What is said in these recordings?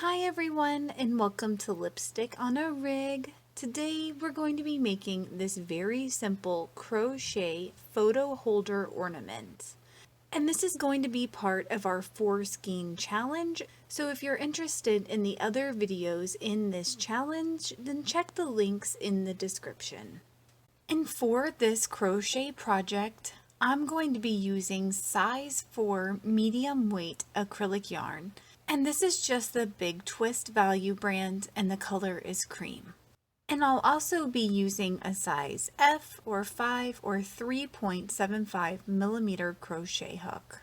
Hi everyone, and welcome to Lipstick on a Rig. Today we're going to be making this very simple crochet photo holder ornament. And this is going to be part of our 4 skein challenge. So if you're interested in the other videos in this challenge, then check the links in the description. And for this crochet project, I'm going to be using size 4 medium weight acrylic yarn. And this is just the Big Twist Value brand, and the color is cream. And I'll also be using a size F or 5 or 3.75 millimeter crochet hook.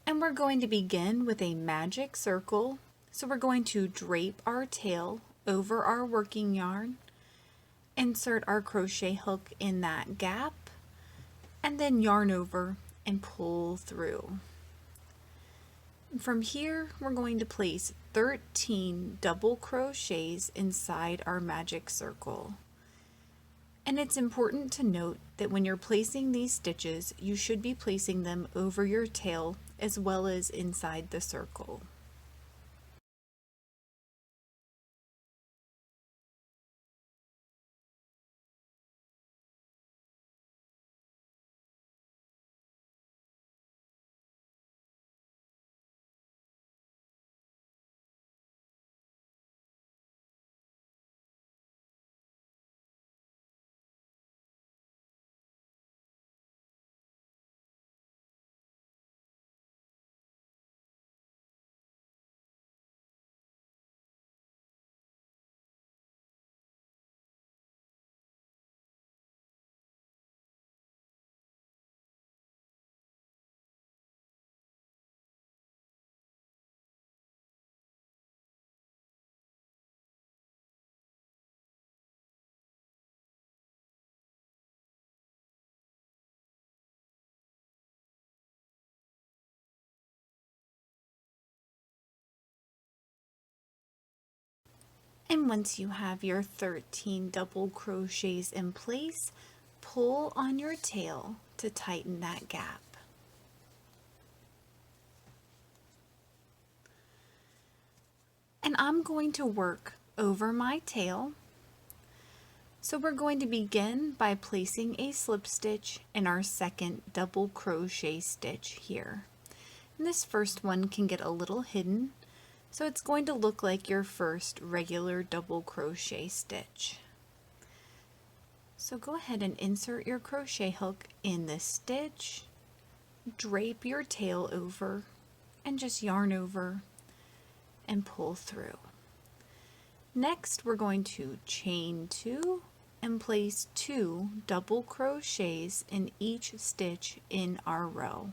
And we're going to begin with a magic circle. So we're going to drape our tail over our working yarn, insert our crochet hook in that gap, and then yarn over and pull through. From here, we're going to place 13 double crochets inside our magic circle. And it's important to note that when you're placing these stitches, you should be placing them over your tail as well as inside the circle. And once you have your 13 double crochets in place, pull on your tail to tighten that gap. And I'm going to work over my tail. So we're going to begin by placing a slip stitch in our second double crochet stitch here. And this first one can get a little hidden, so it's going to look like your first regular double crochet stitch. So go ahead and insert your crochet hook in this stitch, drape your tail over, and just yarn over and pull through. Next, we're going to chain 2 and place 2 double crochets in each stitch in our row.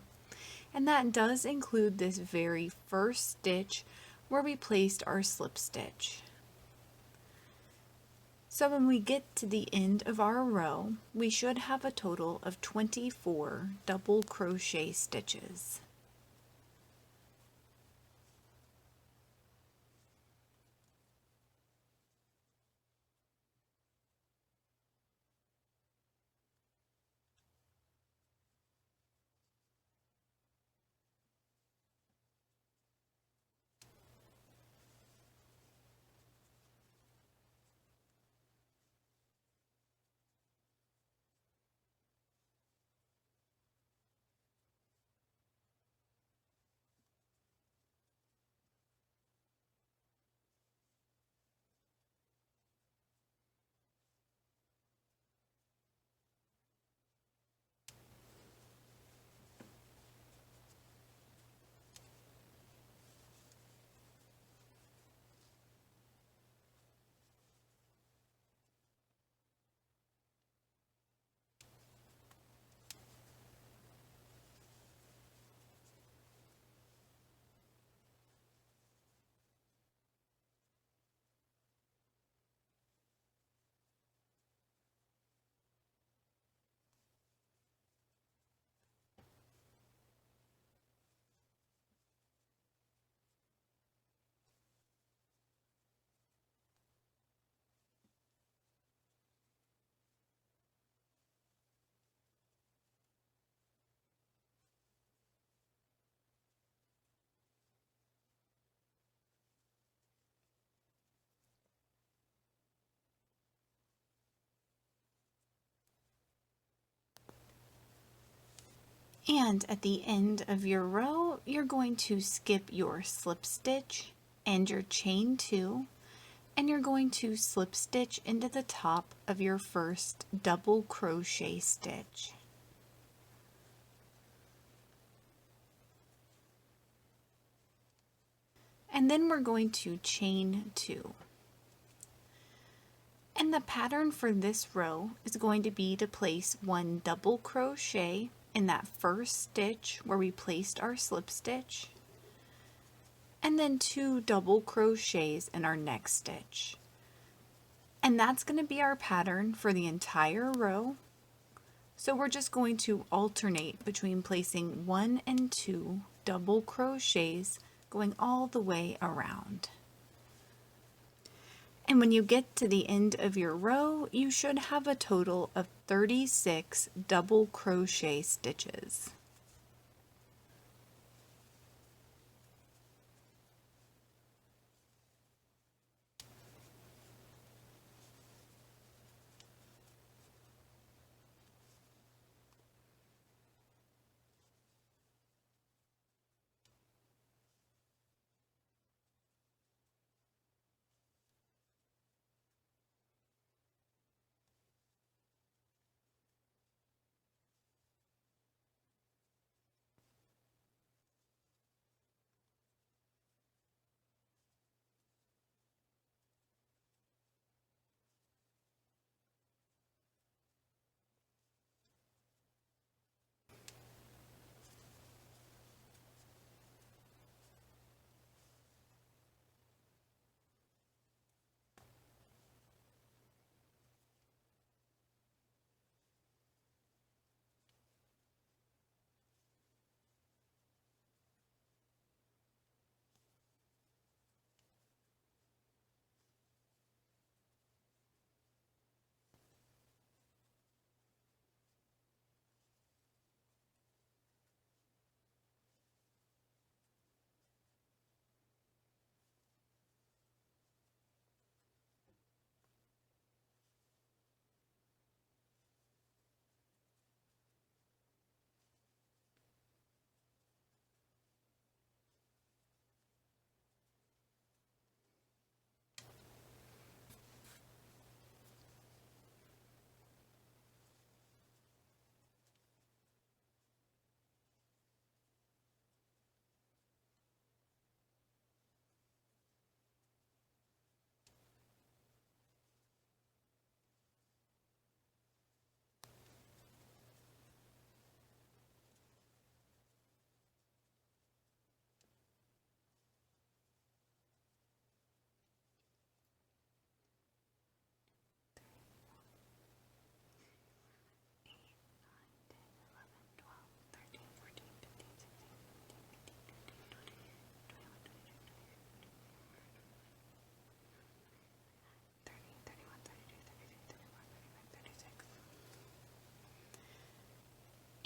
And that does include this very first stitch where we placed our slip stitch. So when we get to the end of our row, we should have a total of 24 double crochet stitches. And at the end of your row, you're going to skip your slip stitch and your chain 2, and you're going to slip stitch into the top of your first double crochet stitch. And then we're going to chain 2. And the pattern for this row is going to be to place 1 double crochet in that first stitch where we placed our slip stitch, and then 2 double crochets in our next stitch. And that's going to be our pattern for the entire row. So we're just going to alternate between placing 1 and 2 double crochets going all the way around. And when you get to the end of your row, you should have a total of 36 double crochet stitches.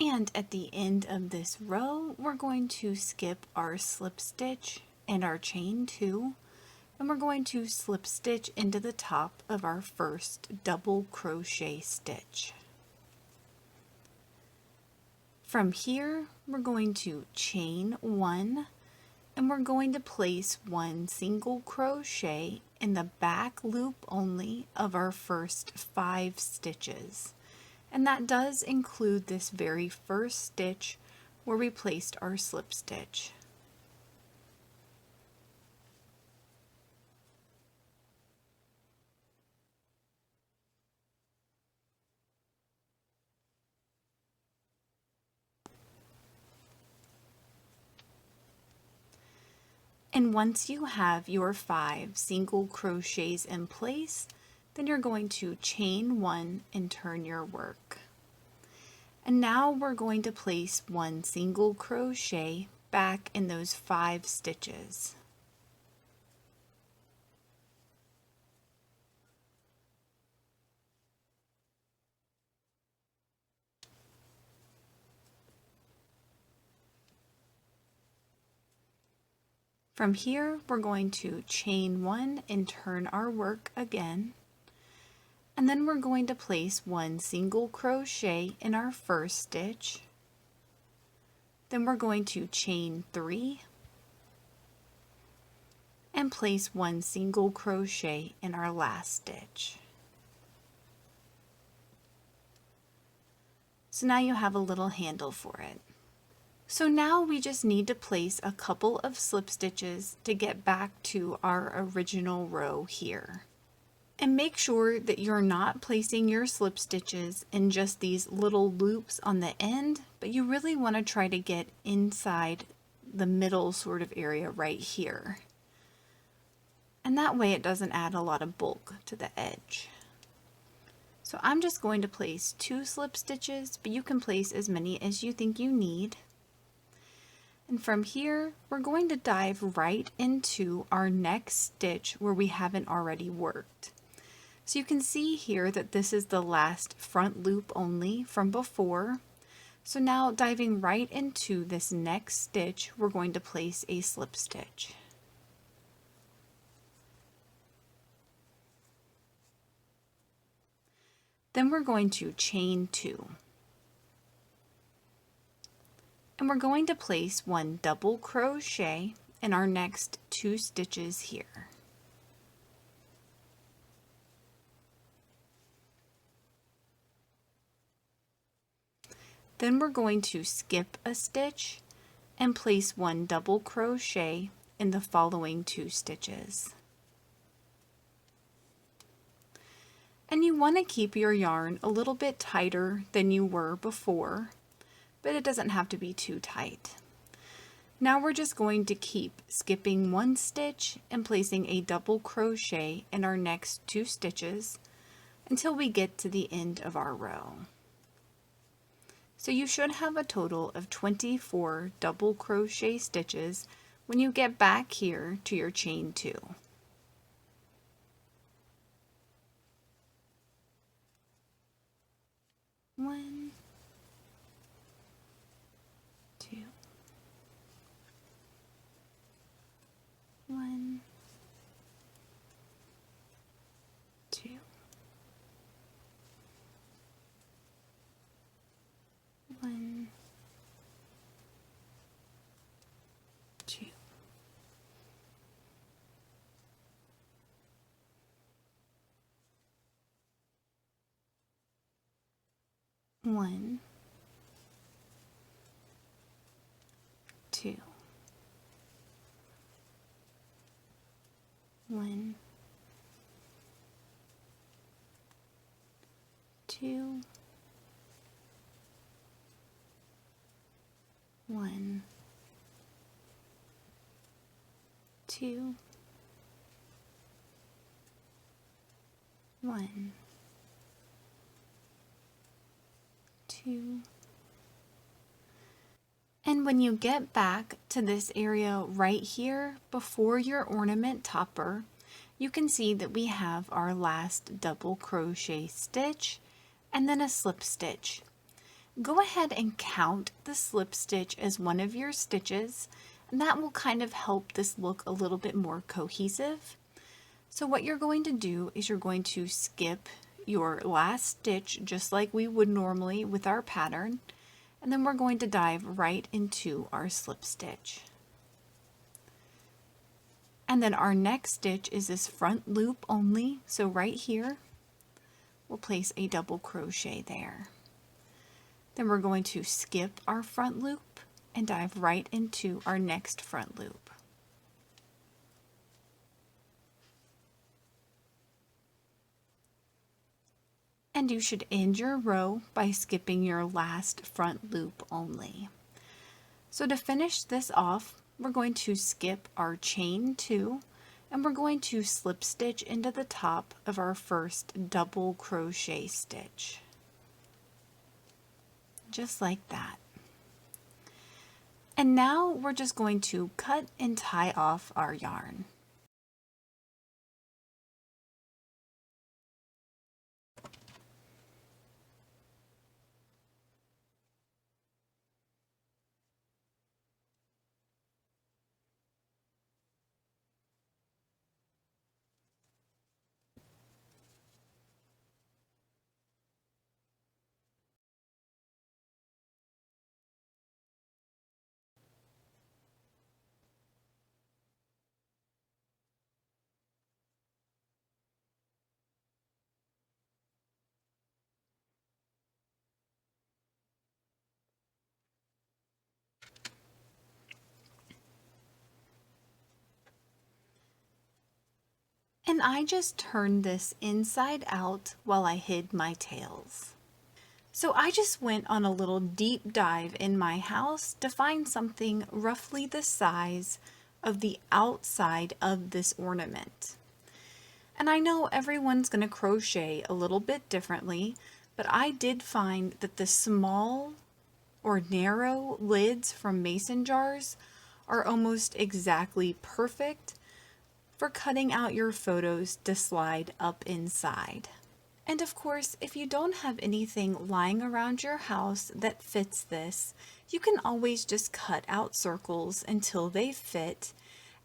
And at the end of this row, we're going to skip our slip stitch and our chain 2, and we're going to slip stitch into the top of our first double crochet stitch. From here, we're going to chain 1, and we're going to place 1 single crochet in the back loop only of our first 5 stitches. And that does include this very first stitch where we placed our slip stitch. And once you have your 5 single crochets in place, then you're going to chain 1 and turn your work. And now we're going to place 1 single crochet back in those 5 stitches. From here, we're going to chain 1 and turn our work again. And then we're going to place 1 single crochet in our first stitch. Then we're going to chain 3 and place 1 single crochet in our last stitch. So now you have a little handle for it. So now we just need to place a couple of slip stitches to get back to our original row here. And make sure that you're not placing your slip stitches in just these little loops on the end, but you really want to try to get inside the middle sort of area right here. And that way it doesn't add a lot of bulk to the edge. So I'm just going to place 2 slip stitches, but you can place as many as you think you need. And from here, we're going to dive right into our next stitch where we haven't already worked. So you can see here that this is the last front loop only from before. So now diving right into this next stitch, we're going to place a slip stitch. Then we're going to chain 2. And we're going to place 1 double crochet in our next 2 stitches here. Then we're going to skip a stitch and place 1 double crochet in the following 2 stitches. And you want to keep your yarn a little bit tighter than you were before, but it doesn't have to be too tight. Now we're just going to keep skipping 1 stitch and placing a double crochet in our next 2 stitches until we get to the end of our row. So you should have a total of 24 double crochet stitches when you get back here to your chain 2. One, 2, 1, 2, 1, 2. One, 2, 1, 2, 1, 2, 1, 2. And when you get back to this area right here before your ornament topper, you can see that we have our last double crochet stitch and then a slip stitch. Go ahead and count the slip stitch as one of your stitches, and that will kind of help this look a little bit more cohesive. So what you're going to do is you're going to skip your last stitch just like we would normally with our pattern, and then we're going to dive right into our slip stitch. And then our next stitch is this front loop only, so right here we'll place a double crochet there. Then we're going to skip our front loop and dive right into our next front loop. And you should end your row by skipping your last front loop only. So to finish this off, we're going to skip our chain 2 and we're going to slip stitch into the top of our first double crochet stitch. Just like that. And now we're just going to cut and tie off our yarn. And I just turned this inside out while I hid my tails. So I just went on a little deep dive in my house to find something roughly the size of the outside of this ornament. And I know everyone's going to crochet a little bit differently, but I did find that the small or narrow lids from mason jars are almost exactly perfect for cutting out your photos to slide up inside. And of course, if you don't have anything lying around your house that fits this, you can always just cut out circles until they fit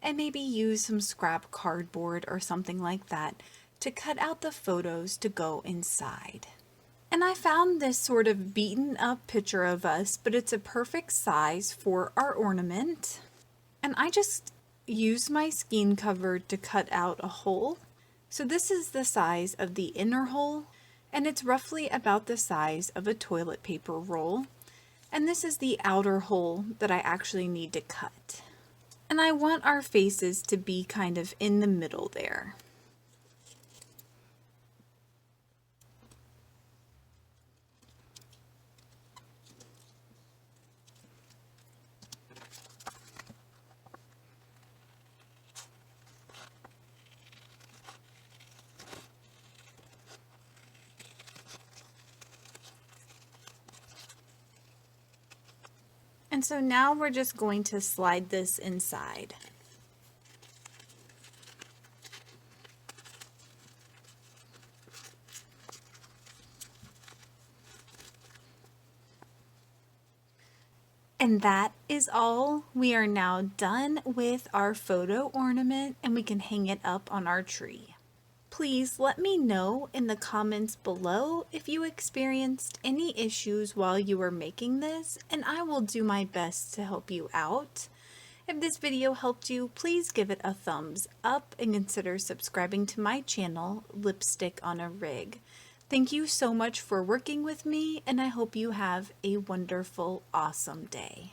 and maybe use some scrap cardboard or something like that to cut out the photos to go inside. And I found this sort of beaten up picture of us, but it's a perfect size for our ornament. And I just used my skein cover to cut out a hole. So this is the size of the inner hole, and it's roughly about the size of a toilet paper roll. And this is the outer hole that I actually need to cut. And I want our faces to be kind of in the middle there. And so now we're just going to slide this inside. And that is all. We are now done with our photo ornament and we can hang it up on our tree. Please let me know in the comments below if you experienced any issues while you were making this, and I will do my best to help you out. If this video helped you, please give it a thumbs up and consider subscribing to my channel, Lipstick on a Rig. Thank you so much for working with me, and I hope you have a wonderful, awesome day.